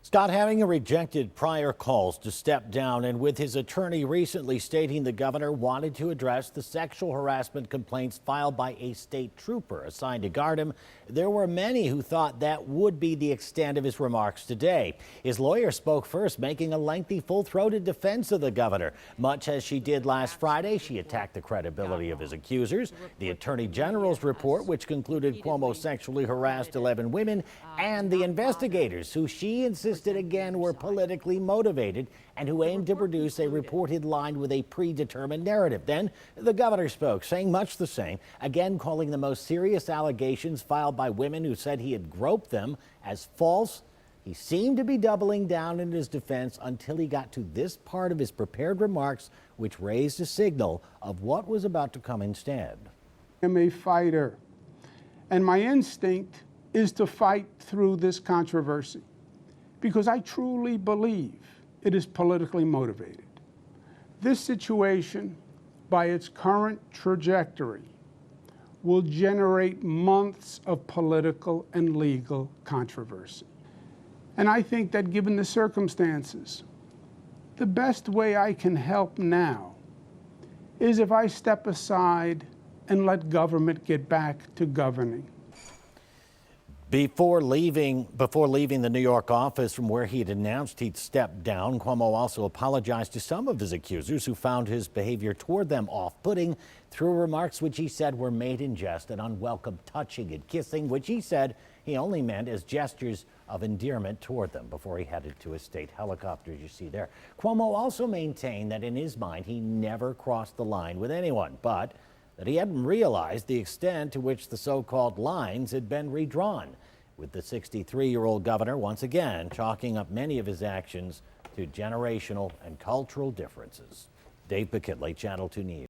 Scott, having rejected prior calls to step down and with his attorney recently stating the governor wanted to address the sexual harassment complaints filed by a state trooper assigned to guard him, there were many who thought that would be the extent of his remarks today. His lawyer spoke first, making a lengthy, full-throated defense of the governor. Much as she did last Friday, she attacked the credibility of his accusers, the attorney general's report, which concluded Cuomo sexually harassed 11 women, and the investigators, who she insisted again were politically motivated and who aimed to produce a reported line with a predetermined narrative. Then the governor spoke, saying much the same, again calling the most serious allegations filed by women who said he had groped them as false. He seemed to be doubling down in his defense until he got to this part of his prepared remarks, which raised a signal of what was about to come instead. I'm a fighter, and my instinct is to fight through this controversy, because I truly believe it is politically motivated. This situation, by its current trajectory, will generate months of political and legal controversy. And I think that given the circumstances, the best way I can help now is if I step aside and let government get back to governing. Before leaving the New York office from where he had announced he'd stepped down, Cuomo also apologized to some of his accusers who found his behavior toward them off-putting through remarks which he said were made in jest and unwelcome touching and kissing, which he said he only meant as gestures of endearment toward them before he headed to his state helicopter, as you see there. Cuomo also maintained that in his mind he never crossed the line with anyone, but that he hadn't realized the extent to which the so-called lines had been redrawn, with the 63-year-old governor once again chalking up many of his actions to generational and cultural differences. Dave McKinley, Channel 2 News.